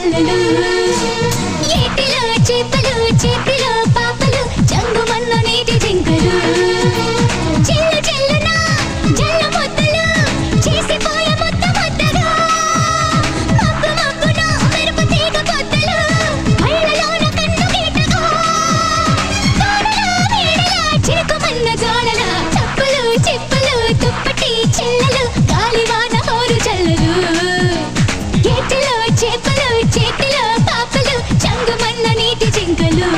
చెల్లెలు ఏటిలో చేపలు చేతిలో పాపలు చంగుమన్న నీటి జింకలు చెల్లు చెల్లున జల్ల ముద్దలు చేసిపోయే ముద్ద ముద్దగా మబ్బు మబ్బున మెరుపు తీగ పొద్దలు బయలులోన కన్ను గీటగా తోడలా వేడలా చిరుకుమన్న జోడల చప్పులు చిప్పులు దుప్పటి చెల్లెలు గాలివాన హోరు చల్లలు ఏటిలో చేపలు చేతిలో పాపలు చంగుమన్న నీటి జింకలు